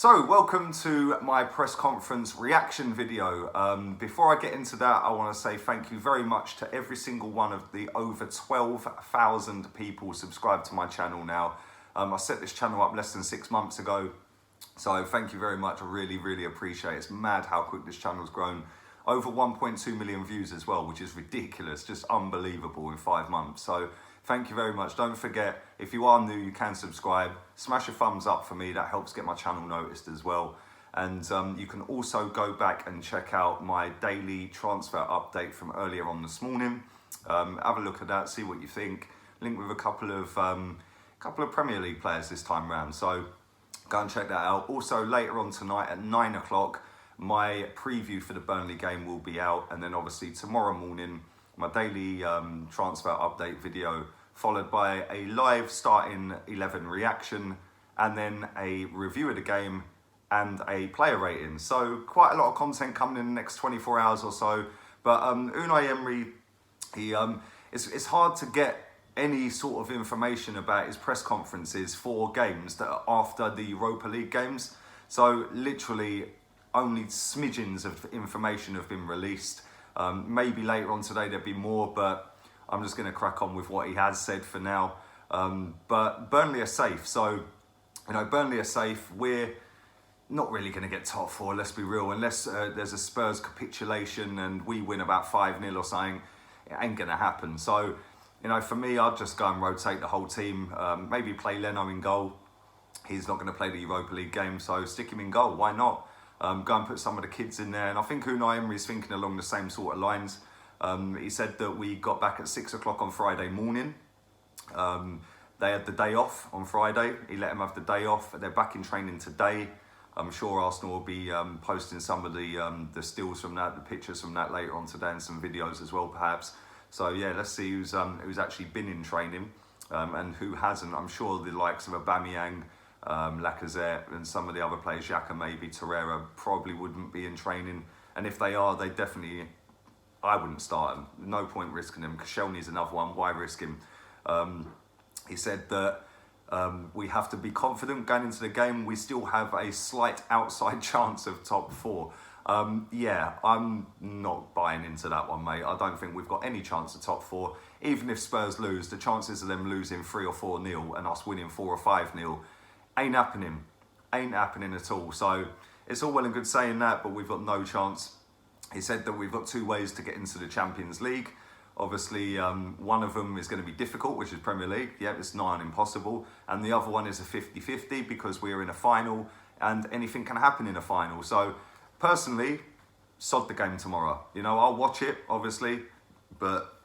So, welcome to my press conference reaction video. Before I get into that, I want to say thank you very much to every single one of the over 12,000 people subscribed to my channel now. I set this channel up less than 6 months ago, so thank you very much. I really appreciate it. It's mad how quick this channel's grown. Over 1.2 million views as well, which is ridiculous, just unbelievable in 5 months. So thank you very much. Don't forget, if you are new, you can subscribe. Smash a thumbs up for me, that helps get my channel noticed as well. And you can also go back and check out my daily transfer update from earlier on this morning. Have a look at that, see what you think. Link with a couple of Premier League players this time round, so go and check that out. Also later on tonight at 9 o'clock, my preview for the Burnley game will be out, and then obviously tomorrow morning my daily transfer update video, followed by a live starting 11 reaction, and then a review of the game and a player rating. So quite a lot of content coming in the next 24 hours or so. But Unai Emery, it's hard to get any sort of information about his press conferences for games that are after the Europa League games. So literally only smidgens of information have been released. Maybe later on today there'll be more, but I'm just going to crack on with what he has said for now. But Burnley are safe. So, Burnley are safe. We're not really going to get top four, let's be real, unless there's a Spurs capitulation and we win about 5-0 or something. It ain't going to happen. So, for me, I'd just go and rotate the whole team. Maybe play Leno in goal. He's not going to play the Europa League game, so stick him in goal. Why not? Go and put some of the kids in there. And I think Unai Emery is thinking along the same sort of lines. He said that we got back at 6 o'clock on Friday morning. They had the day off on Friday. He let them have the day off. They're back in training today. I'm sure Arsenal will be posting some of the stills from that, the pictures from that later on today, and some videos as well, perhaps. So yeah, let's see who's actually been in training and who hasn't. I'm sure the likes of Aubameyang, Lacazette, and some of the other players, Xhaka maybe, Torreira, probably wouldn't be in training. And if they are, they definitely, I wouldn't start them. No point risking them. Koscielny's another one. Why risk him? He said that we have to be confident going into the game. We still have a slight outside chance of top four. Yeah, I'm not buying into that one, mate. I don't think we've got any chance of top four. Even if Spurs lose, the chances of them losing 3 or 4-0 and us winning 4 or 5-0 ain't happening. Ain't happening at all. So it's all well and good saying that, but we've got no chance. He said that we've got 2 ways to get into the Champions League. Obviously, one of them is going to be difficult, which is Premier League. Yeah, it's nigh on impossible. And the other one is a 50-50 because we're in a final and anything can happen in a final. So personally, sod the game tomorrow. I'll watch it, obviously, but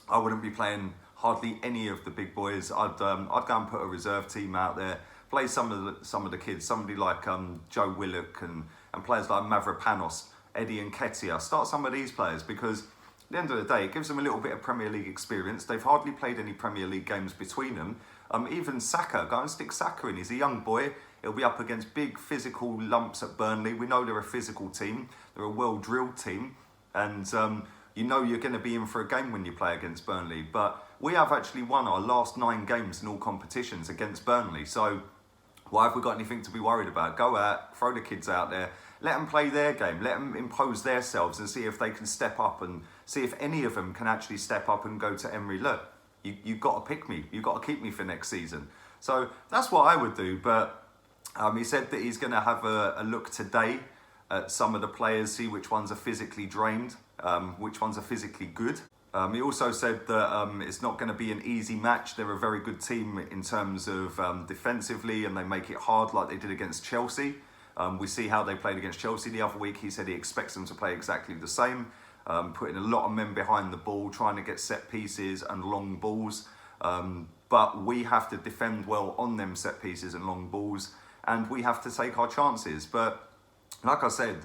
I wouldn't be playing hardly any of the big boys. I'd go and put a reserve team out there, play some of the kids, somebody like Joe Willock and players like Mavropanos, Eddie Nketiah. Start some of these players because at the end of the day, it gives them a little bit of Premier League experience. They've hardly played any Premier League games between them. Even Saka, go and stick Saka in. He's a young boy. He'll be up against big physical lumps at Burnley. We know they're a physical team. They're a well-drilled team. And you're going to be in for a game when you play against Burnley. But we have actually won our last 9 games in all competitions against Burnley. So why have we got anything to be worried about? Go out, throw the kids out there. Let them play their game. Let them impose themselves and see if they can step up and see if any of them can actually step up and go to Emery, look, you've got to pick me. You've got to keep me for next season. So that's what I would do. But he said that he's going to have a look today at some of the players, see which ones are physically drained, which ones are physically good. He also said that it's not going to be an easy match. They're a very good team in terms of defensively, and they make it hard like they did against Chelsea. We see how they played against Chelsea the other week. He said he expects them to play exactly the same, putting a lot of men behind the ball, trying to get set pieces and long balls. But we have to defend well on them set pieces and long balls, and we have to take our chances. But like I said,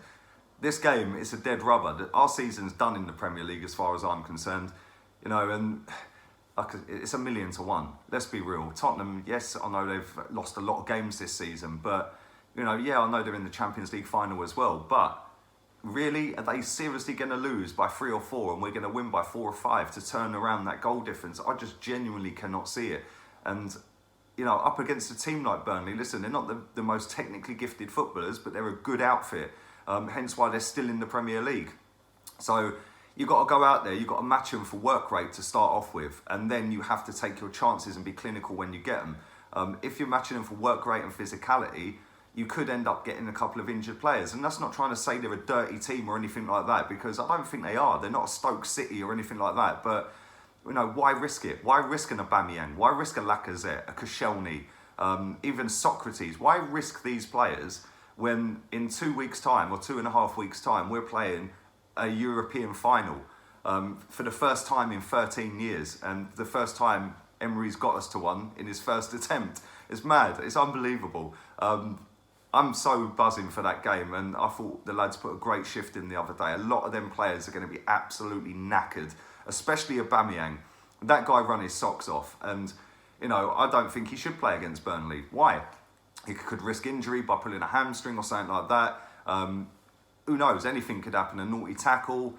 this game is a dead rubber. Our season's done in the Premier League as far as I'm concerned. And it's 1,000,000 to 1. Let's be real. Tottenham, yes, I know they've lost a lot of games this season, but yeah, I know they're in the Champions League final as well. But really, are they seriously going to lose by 3 or 4 and we're going to win by 4 or 5 to turn around that goal difference? I just genuinely cannot see it. And you know, up against a team like Burnley, listen, they're not the most technically gifted footballers, but they're a good outfit. Hence why they're still in the Premier League. So you've got to go out there, you've got to match them for work rate to start off with, and then you have to take your chances and be clinical when you get them. If you're matching them for work rate and physicality, you could end up getting a couple of injured players. And that's not trying to say they're a dirty team or anything like that, because I don't think they are. They're not a Stoke City or anything like that. But, you know, why risk it? Why risk an Aubameyang? Why risk a Lacazette, a Koscielny, even Socrates? Why risk these players when in 2 weeks' time or 2.5 weeks' time we're playing a European final for the first time in 13 years, and the first time Emery's got us to one in his first attempt? It's mad. It's unbelievable. I'm so buzzing for that game, and I thought the lads put a great shift in the other day. A lot of them players are going to be absolutely knackered, especially Aubameyang. That guy run his socks off, and you know, I don't think he should play against Burnley. Why? He could risk injury by pulling a hamstring or something like that. Who knows? Anything could happen. A naughty tackle,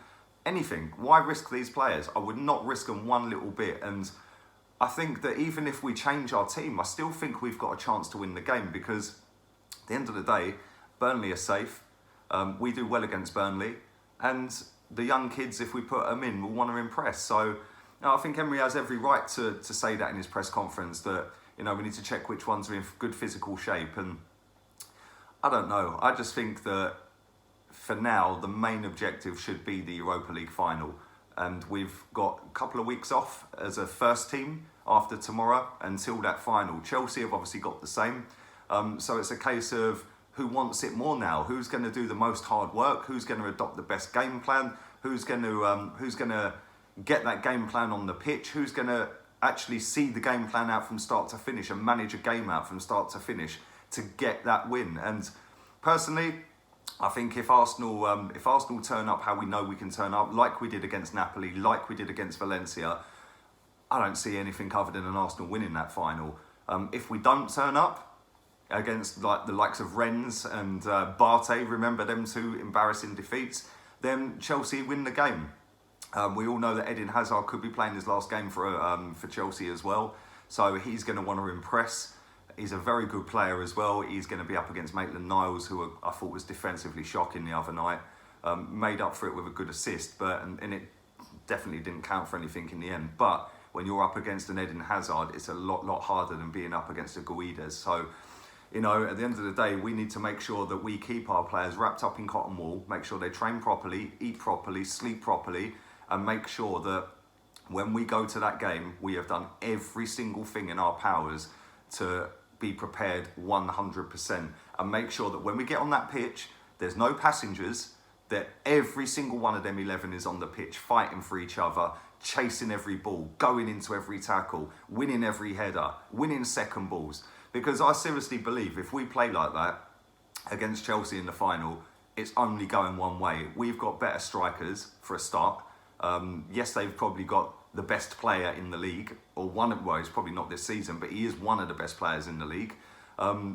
anything. Why risk these players? I would not risk them one little bit. And I think that even if we change our team, I still think we've got a chance to win the game, because at the end of the day, Burnley are safe. We do well against Burnley, and the young kids, if we put them in, will want to impress. So I think Emery has every right to say that in his press conference, that, you know, we need to check which ones are in good physical shape. And I don't know. I just think that for now, the main objective should be the Europa League final. And we've got a couple of weeks off as a first team after tomorrow until that final. Chelsea have obviously got the same. So it's a case of who wants it more now. Who's going to do the most hard work? Who's going to adopt the best game plan? Who's going to get that game plan on the pitch? Who's going to actually see the game plan out from start to finish and manage a game out from start to finish to get that win? And personally, I think if Arsenal turn up how we know we can turn up, like we did against Napoli, like we did against Valencia, I don't see anything other than an Arsenal winning that final. If we don't turn up against like the likes of Rennes and Barté, remember them two embarrassing defeats, then Chelsea win the game. We all know that Eden Hazard could be playing his last game for Chelsea as well, so he's going to want to impress. He's a very good player as well. He's going to be up against Maitland-Niles, who I thought was defensively shocking the other night. Made up for it with a good assist, but and it definitely didn't count for anything in the end. But when you're up against an Eden Hazard, it's a lot harder than being up against a Guedes. So, you know, at the end of the day, we need to make sure that we keep our players wrapped up in cotton wool, make sure they train properly, eat properly, sleep properly, and make sure that when we go to that game, we have done every single thing in our powers to be prepared 100%, and make sure that when we get on that pitch, there's no passengers, that every single one of them 11 is on the pitch fighting for each other, chasing every ball, going into every tackle, winning every header, winning second balls. Because I seriously believe if we play like that against Chelsea in the final, it's only going one way. We've got better strikers for a start. Yes, they've probably got the best player in the league, or one of, well, he's probably not this season, but he is one of the best players in the league.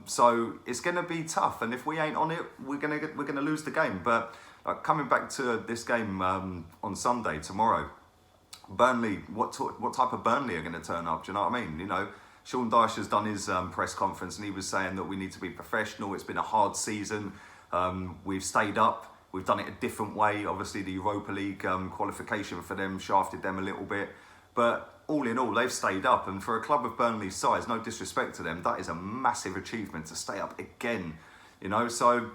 So it's going to be tough, and if we ain't on it, we're gonna lose the game. But coming back to this game on Sunday tomorrow, Burnley, what type of Burnley are going to turn up? Do you know what I mean? You know, Sean Dyche has done his press conference, and he was saying that we need to be professional. It's been a hard season. We've stayed up. We've done it a different way. Obviously, the Europa League qualification for them shafted them a little bit. But all in all, they've stayed up. And for a club of Burnley's size, no disrespect to them, that is a massive achievement to stay up again. You know, so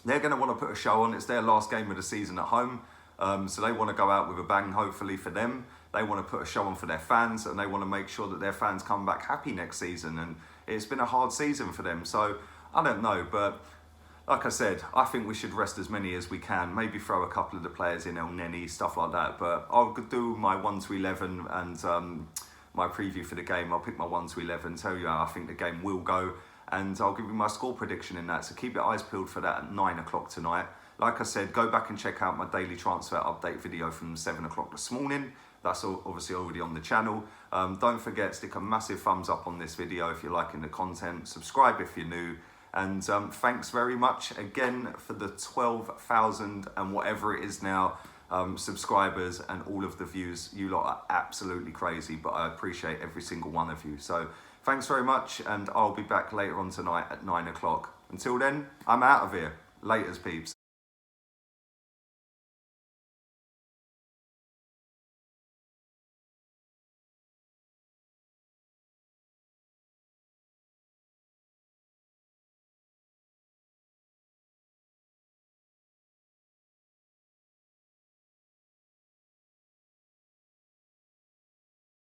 they're going to want to put a show on. It's their last game of the season at home. So they want to go out with a bang, hopefully, for them. They want to put a show on for their fans, and they want to make sure that their fans come back happy next season. And it's been a hard season for them. So I don't know, but like I said, I think we should rest as many as we can. Maybe throw a couple of the players in, El Neni, stuff like that. But I'll do my 1 to 11 and my preview for the game. I'll pick my 1 to 11, tell you how I think the game will go. And I'll give you my score prediction in that. So keep your eyes peeled for that at 9 o'clock tonight. Like I said, go back and check out my daily transfer update video from 7 o'clock this morning. That's obviously already on the channel. Don't forget, stick a massive thumbs up on this video if you're liking the content. Subscribe if you're new. And thanks very much again for the 12,000 and whatever it is now subscribers and all of the views. You lot are absolutely crazy, but I appreciate every single one of you. So Thanks very much, and I'll be back later on tonight at 9 o'clock. Until then, I'm out of here. Laters, peeps.